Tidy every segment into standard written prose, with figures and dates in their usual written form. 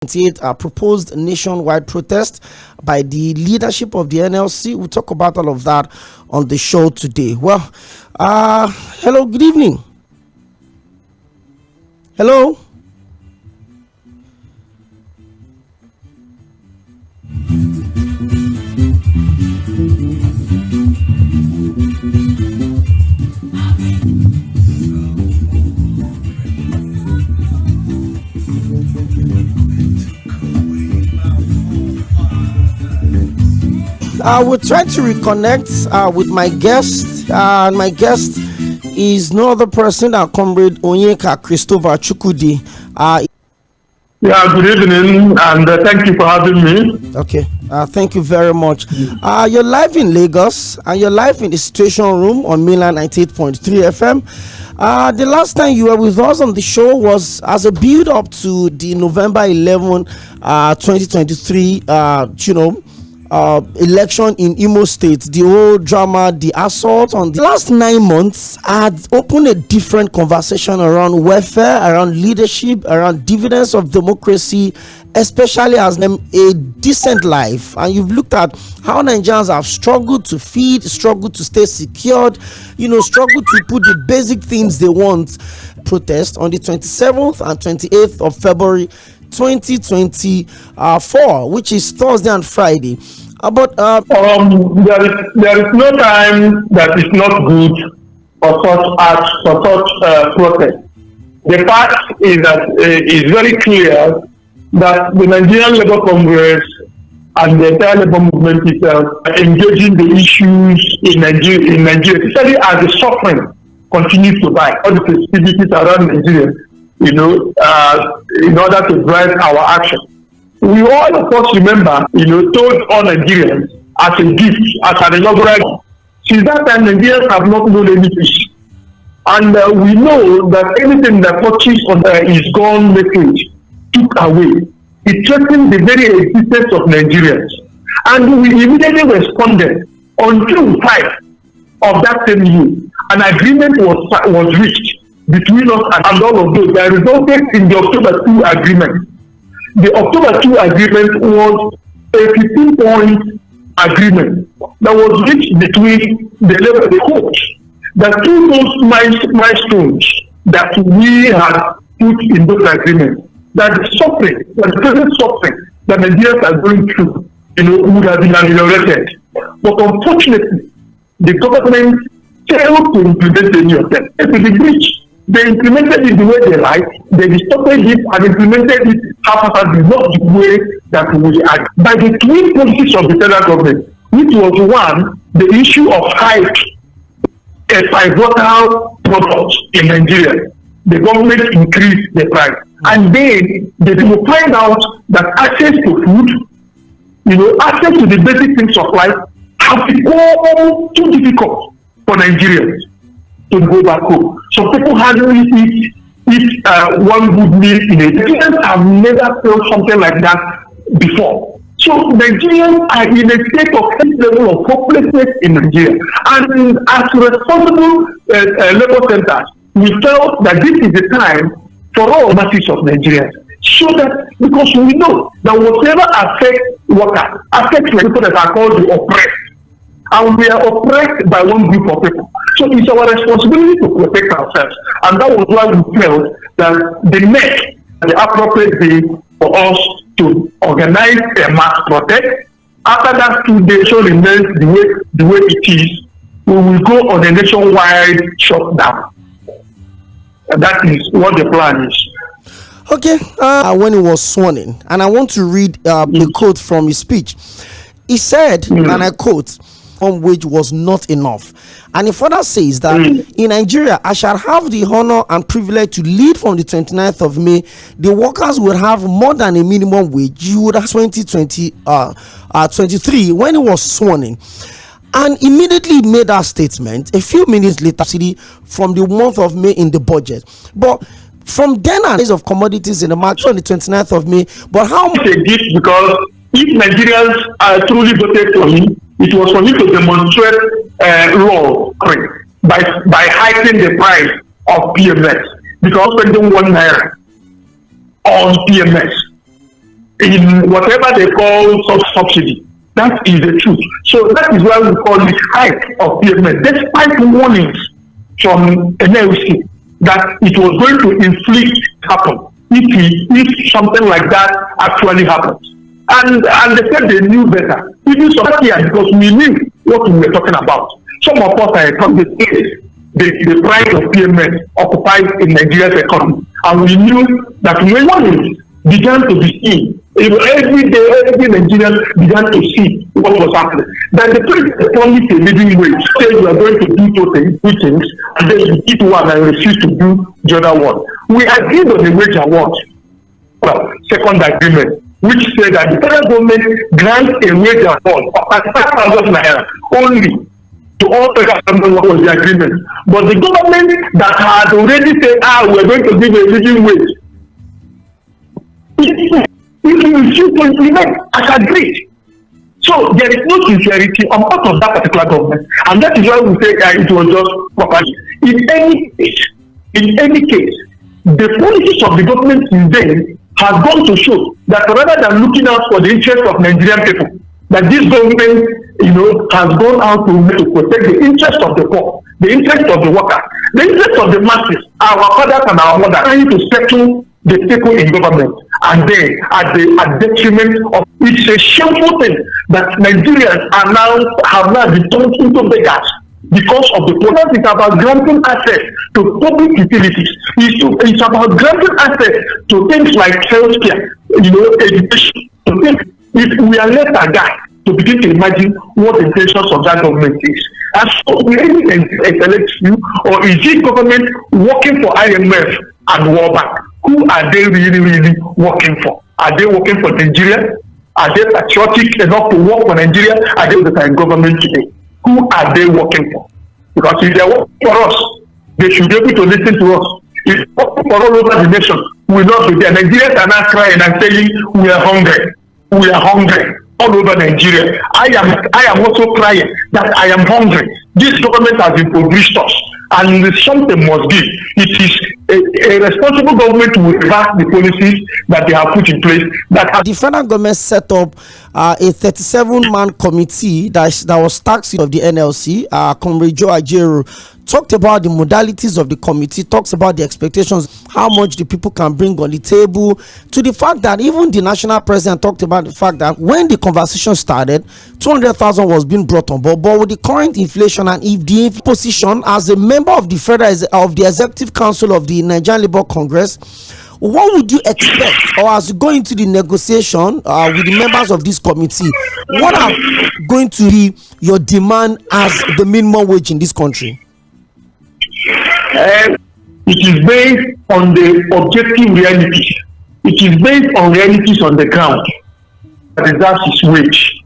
proposed nationwide protest by the leadership of the NLC. We'll talk about all of that on the show today. Well, hello, good evening. Hello. We're trying to reconnect with my guest. My guest is no other person than Comrade ONYEKA Christopher Chukwudi. Good evening, and thank you for having me. Okay, thank you very much. You're live in Lagos, and you're live in the Situation Room on mainland 98.3 FM. The last time you were with us on the show was as a build-up to the November 11, 2023, election in Imo State. The whole drama, the assault on the last 9 months had opened a different conversation around welfare, around leadership, around dividends of democracy, especially as a decent life. And you've looked at how Nigerians have struggled to feed, struggled to stay secured, struggled to put the basic things they want. Protest on the 27th and 28th of February 2024, which is Thursday and Friday. But there is no time that is not good for such acts, for such protest. The fact is that it's very clear that the Nigerian Labour Congress and the entire Labour movement itself are engaging the issues in Nigeria, especially as the suffering continues to rise, all the festivities around Nigeria, in order to drive our action. We all, of course, remember, told all Nigerians as a gift, as an inaugural. Since that time, Nigerians have not known any peace. And we know that anything that touches on is gone message, took away. It threatened the very existence of Nigerians. And we immediately responded on June 5 of that same year. An agreement was reached between us and all of those that resulted in the October 2 agreement. The October 2 agreement was a 15-point agreement that was reached between the court that through those milestones that we had put in those agreements, that the suffering, the present suffering that Nigerians are going through, would have been ameliorated. But unfortunately, the government failed to implement any of them. It is a breach. They implemented it the way they like, they distorted it and implemented it half-heartedly, not the way that we had. By the twin policies of the federal government, which was one, the issue of hike a pivotal product in Nigeria. The government increased the price. And then they will find out that access to food, access to the basic things of life have become too difficult for Nigerians to go back home. So people hardly eat one good meal in a day. Nigerians have never felt something like that before. So Nigerians are in a state of high level of hopelessness in Nigeria. And as responsible labor centers, we felt that this is the time for all masses of Nigerians. So that, because we know that whatever affects workers, affects people that are called the oppressed. And we are oppressed by one group of people. So it's our responsibility to protect ourselves. And that was why we felt that the next, the appropriate day for us to organize a mass protest. After that 2 days, so remains the way it is, we will go on a nationwide shutdown. And that is what the plan is. Okay, when he was sworn in, and I want to read a quote from his speech. He said, and I quote, wage was not enough. And he further says that in Nigeria, I shall have the honor and privilege to lead from the 29th of May. The workers will have more than a minimum wage. You would have 2023 when he was sworn in. And immediately made that statement a few minutes later from the month of May in the budget. But from then on, of commodities in the market on the 29th of May. But how much a gift, because if Nigerians are truly voted for him, it was for him to demonstrate law by hiking the price of PMS, because spending 1 naira on PMS in whatever they call subsidy. That is the truth. So that is why we call it hike of PMS, despite warnings from NLC that it was going to inflict happen if something like that actually happens. And they said they knew better. Even so here, because we knew what we were talking about. Some of us are economists. The price of PMS occupies in Nigeria's economy. And we knew that when warnings began to be seen, every day, every Nigerian began to see what was happening. That the president promised a living wage, said we are going to do two things, and then you did one and refuse to do the other one. We agreed on the wage award, second agreement, which said that the federal government grants a wage award of 5,000 naira only to all federal government. What was the agreement? But the government that had already said, we are going to give a living wage, if you refuse to implement as agreed. So there is no sincerity on part of that particular government, and that is why we say it was just property. In any case, the policies of the government in then has gone to show that rather than looking out for the interest of Nigerian people, that this government, has gone out to protect the interest of the poor, the interest of the workers, the interest of the masses, our fathers and our mothers, trying to settle the people in government, and then at detriment of. It's a shameful thing that Nigerians have now returned into beggars because of the program. It's about granting access to public utilities. It's about granting access to things like healthcare, education. If we are left a guy to begin to imagine what the intentions of that government is. And so we really select you, or is it government working for IMF and World Bank? Who are they really working for? Are they working for Nigeria? Are they patriotic enough to work for Nigeria? Are they the time government today? Who are they working for? Because if they are working for us, they should be able to listen to us. If they are working for all over the nation, we will not be there. Nigerians are not crying and saying, we are hungry. We are hungry all over Nigeria. I am also crying that I am hungry. This government has impoverished us, and something must give. It is a responsible government to reverse the policies that they have put in place. The federal government set up a 37-man committee that was tasked of the NLC. Comrade Joe Ajero talked about the modalities of the committee, talks about the expectations, how much the people can bring on the table, to the fact that even the national president talked about the fact that when the conversation started, 200,000 was being brought on board. But with the current inflation, and if the position as a member of the executive council of the Nigerian Labour Congress, what would you expect, or as you go into the negotiation with the members of this committee, what are going to be your demand as the minimum wage in this country? It is based on the objective realities. It is based on realities on the ground. That's his wage.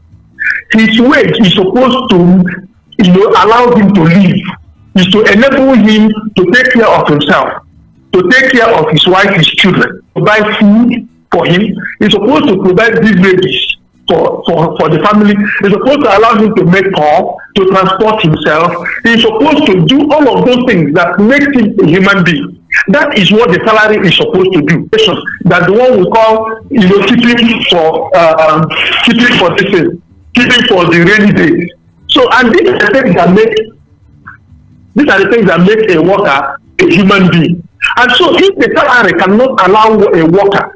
His wage is supposed to, allow him to live. Is to enable him to take care of himself, to take care of his wife, his children, to buy food for him. He's supposed to provide beverages for the family. He's supposed to allow him to make call, to transport himself. He's supposed to do all of those things that make him a human being. That is what the salary is supposed to do. That the one we call, keeping for the rainy days. So, and these are the things that make a worker a human being. And so if the salary cannot allow a worker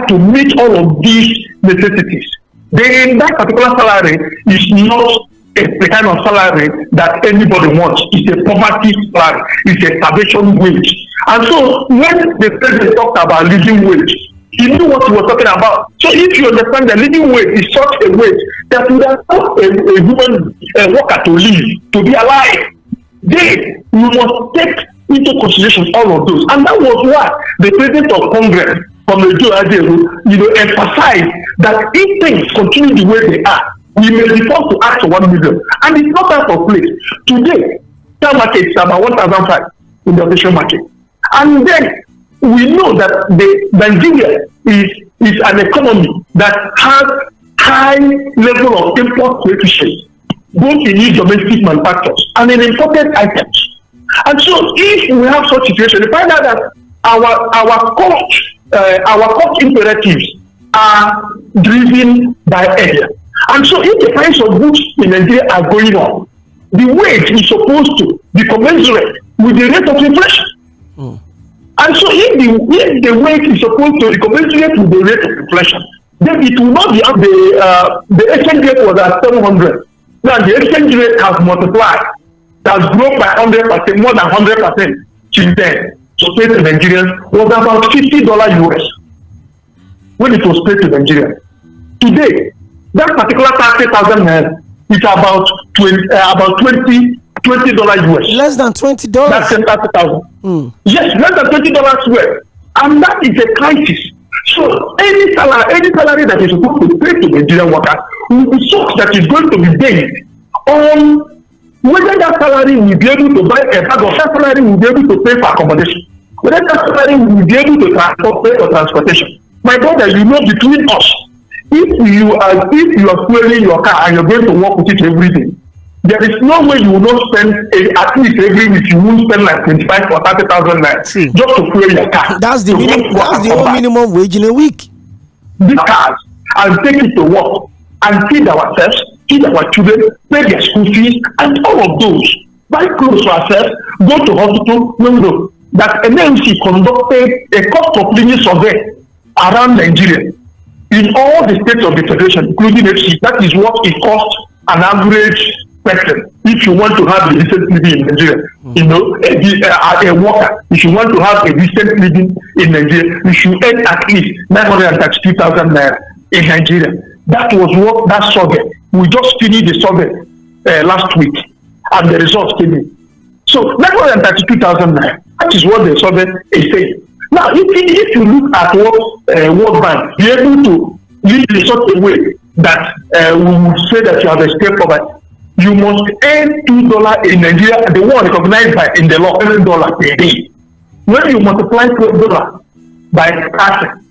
to meet all of these necessities, then that particular salary is not the kind of salary that anybody wants. It's a poverty salary. It's a starvation wage. And so when the president talked about living wage, he knew what he was talking about. So if you understand that living wage is such a wage that would allow a human worker to live, to be alive, then you must take into consideration all of those. And that was why the president of Congress, Comrade Joe Ajero, emphasized that if things continue the way they are, we may be forced to ask for 1 million. And it's not out of place. Today, the market is about 1,500 in the official market. And then we know that the Nigeria is an economy that has high level of import coefficient, both in its domestic manufacturers and in imported items. And so if we have such situation, we find out that our cost our cost imperatives are driven by area. And so if the price of goods in Nigeria are going up, the wage is supposed to be commensurate with the rate of inflation. And so if the wage is supposed to be commensurate with the rate of inflation, then it will not be the exchange rate was at 700. Now the exchange rate has multiplied, has grown by 100%, more than 100% since then. So paid to Nigerians was about $50 US when it was paid to Nigerians. Today, that particular 30,000 naira is about $20 US. Less than $20. That's 30,000. Yes, less than $20 US, and that is a crisis. So any salary that is supposed to pay to Nigerian workers will be such that is going to be based on whether that salary will be able to buy a bag, or that salary will be able to pay for accommodation, whether that salary will be able to pay for transportation. My brother, you know, between us, if you are fueling your car and you're going to work with it every day, there is no way you will not spend at least every week. You won't spend like 25 or 30,000 naira just to fuel your car. That's the whole minimum wage in a week. These cars and take it to work and feed ourselves, feed our children, pay their school fees, and all of those. Buy clothes for ourselves, go to hospital. No. That NMC conducted a cost of living survey around Nigeria in all the states of the federation, including FC. That is what it costs an average person if you want to have a decent living in Nigeria. You know, a worker, if you want to have a decent living in Nigeria, you should earn at least 932,000 naira in Nigeria. That was what that survey. We just finished the survey last week, and the results came in. So 932,000 naira. That is what the survey is saying. Now, if you look at what World Bank be able to live in such a way that we would say that you have escaped poverty, you must earn $2 in Nigeria, the one recognized by in the law, $7 per day. When you multiply $12 by 30,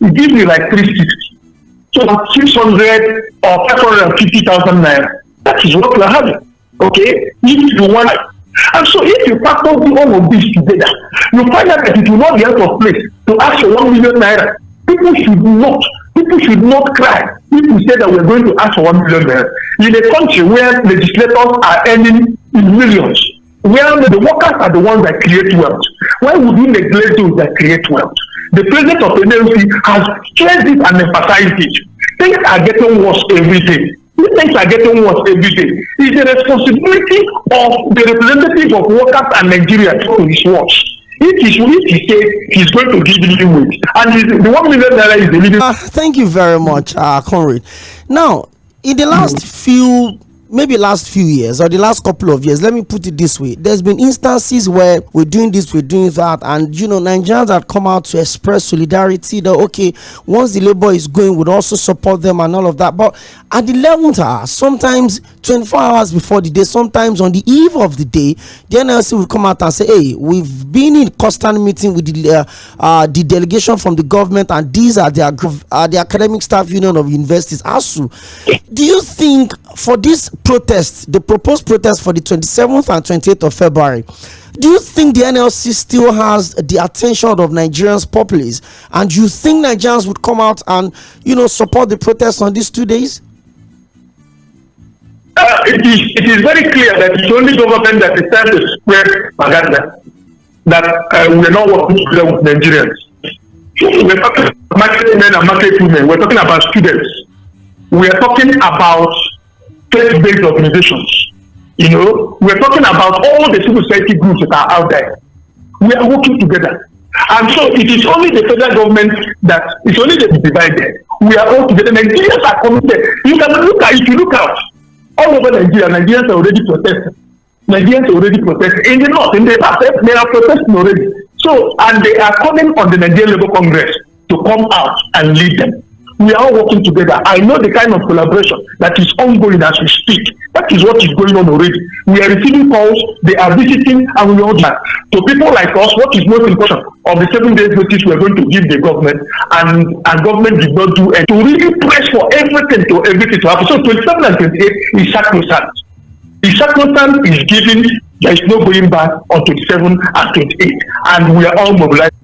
it gives you like 360. So 600 or 550,000 naira. That is what we are having. Okay, if you want. And so if you factor all of this together, you find out that it will not be out of place to ask for 1 million naira. People should not cry if we say that we're going to ask for 1 million naira. In a country where legislators are earning in millions, where the workers are the ones that create wealth, why would we neglect those that create wealth? The president of the NLC has stressed it and emphasized it. Things are getting worse every day. Things are getting worse every day. It's the responsibility of the representative of workers and Nigeria to his watch. If he says he's going to give living wage, and the 1 million naira is the living. Thank you very much, Comrade. Now, in the last few years, or the last couple of years, let me put it this way, there's been instances where we're doing this, we're doing that, and Nigerians have come out to express solidarity that okay, once the labor is going, we'd also support them and all of that. But at the 11th hour, sometimes 24 hours before the day, sometimes on the eve of the day, the NLC will come out and say, hey, we've been in constant meeting with the delegation from the government, and these are the academic staff union of universities, ASU. Do you think for this protest, the proposed protest for the 27th and 28th of February, do you think the NLC still has the attention of Nigerians populace, and you think Nigerians would come out and support the protest on these 2 days? It is very clear that it's only government that is trying to spread propaganda that we're not working together with Nigerians. We're talking about market men and market women. We're talking about students. We are talking about faith-based organizations. We're talking about all the civil society groups that are out there. We are working together. And so it is only the federal government that is only the divided. We are all together. Nigerians are committed. If you look out, all over Nigeria, Nigerians are already protesting. In the north, in the south, they are protesting already. So, and they are calling on the Nigerian Labour Congress to come out and lead them. We are all working together. I know the kind of collaboration that is ongoing as we speak. That is what is going on already. We are receiving calls, they are visiting, and we all that. To people like us, what is most important of the 7 days notice we are going to give the government, and government did not do it, to really press for everything to happen. So 27 and 28 is sacrosanct. The sacrosanct is given, there is no going back on 27 and 28, and we are all mobilized.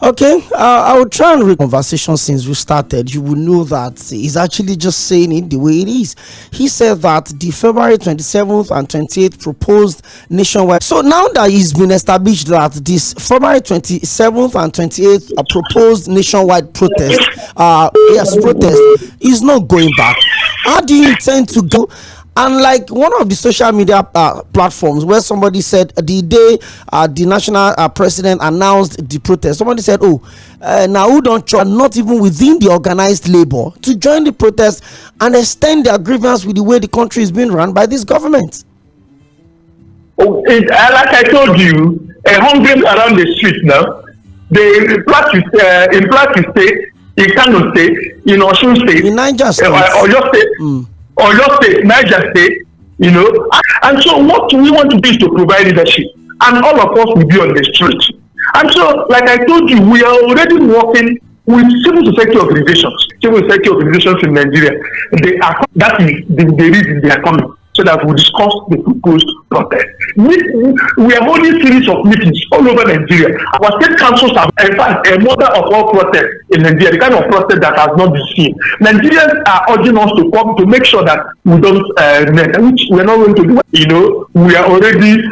Okay, I will try and read conversation since we started. You will know that he's actually just saying it the way it is. He said that the February 27th and 28th proposed nationwide. So now that it's been established that this February 27th and 28th proposed nationwide protest, protest is not going back. How do you intend to go? And like one of the social media platforms where somebody said the day the national president announced the protest, somebody said, now who don't try, not even within the organized labor, to join the protest and extend their grievance with the way the country is being run by this government. Like I told you, hungry around the street now. In Plateau State, in Kano State, in Osun State, in Niger State, Oyo State. Or your state, Niger State, and so what we want to do is to provide leadership, and all of us will be on the street. And so, like I told you, we are already working with civil society organizations in Nigeria. That is the reason they are coming, so that we discuss the proposed protest. We are holding a series of meetings all over Nigeria. Our state councils are, in fact, a mother of all protests in Nigeria, the kind of protest that has not been seen. Nigerians are urging us to come to make sure that we don't, which we are not going to do. We are already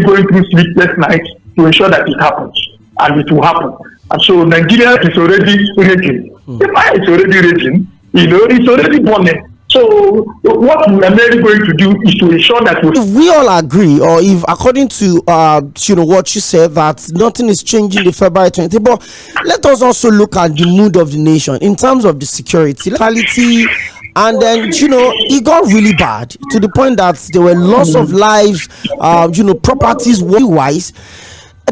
going through sleepless nights to ensure that it happens, and it will happen. And so Nigeria is already raging. The fire is already raging. It's already burning. So what we are really going to do is to ensure that if we all agree, or if according to what you said, that nothing is changing the February 20th, but let us also look at the mood of the nation in terms of the security, locality, and then it got really bad to the point that there were loss of lives, properties wise.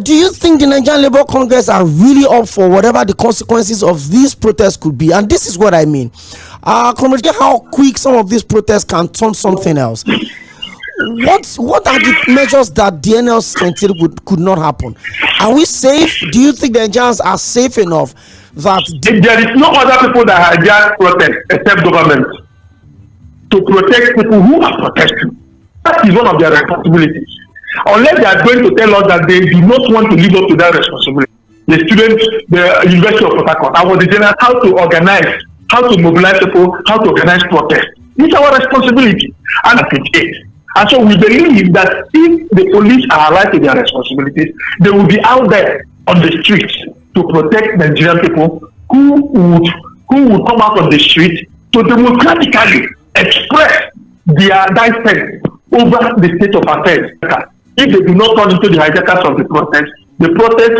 Do you think the Nigerian Labour Congress are really up for whatever the consequences of these protests could be? And this is what I mean. Comrade, how quick some of these protests can turn something else. What are the measures that the NLC could not happen? Are we safe? Do you think the Nigerians are safe enough that there is no other people that are just protest except government to protect people who are protesting? That is one of their responsibilities. Unless they are going to tell us that they do not want to live up to that responsibility. The students, the University of Port Harcourt, our general, how to organize, how to mobilize people, how to organize protests. It's our responsibility. And so we believe that if the police are alive to their responsibilities, they will be out there on the streets to protect Nigerian people who would come out on the street to democratically express their dissent over the state of affairs. If they do not turn into the hijackers of the protest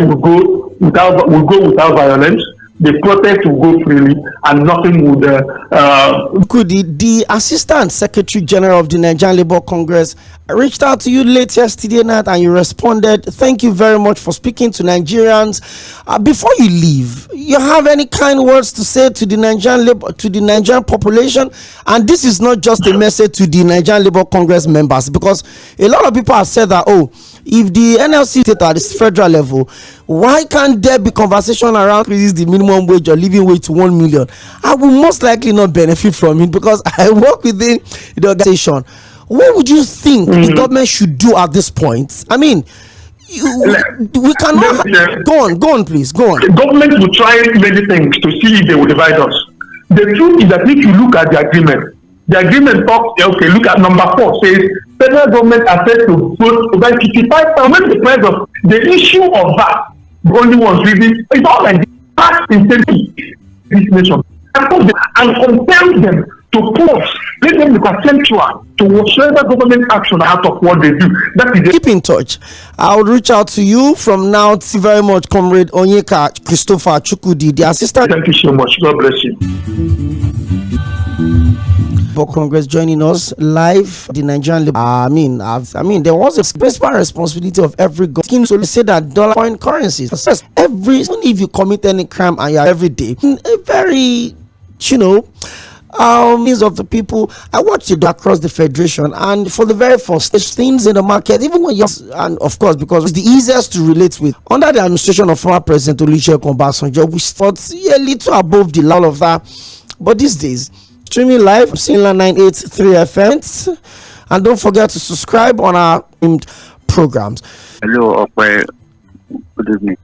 will go without violence. The protest will go freely, and nothing would. The Assistant Secretary General of the Nigerian Labour Congress reached out to you late yesterday night, and you responded. Thank you very much for speaking to Nigerians. Before you leave, you have any kind words to say to the Nigerian population? And this is not just a message to the Nigerian Labour Congress members, because a lot of people have said that, if the NLC state at the federal level, why can't there be conversation around increasing the minimum wage or living wage to 1 million? I will most likely not benefit from it because I work within the organization. What would you think the government should do at this point? I mean, we cannot. Go on, please. Go on. The government will try many things to see if they will divide us. The truth is that if you look at the agreement talks, look at number 4, says federal government are set to vote over 55,000. The price of the issue of that, the only ones really, it's all like tax incentive this nation and compel them to pause, let them look at central to whatsoever government action out of what they do. That is keep in touch. I'll reach out to you from now. Thank you very much, Comrade ONYEKA Christopher Chukwudi, the assistant. Thank you so much. God bless you. Congress joining us live. The Nigerian there was a principal responsibility of every government to say that dollar coin currencies, even if you commit any crime and you're every day, a very means of the people. I watched it across the federation, and for the very first things in the market, even when and of course because it's the easiest to relate with, under the administration of former President Olusegun Obasanjo, we thought a little above the level of that, but these days streaming live on Sinla 983 FM, and don't forget to subscribe on our programs. Hello, good evening.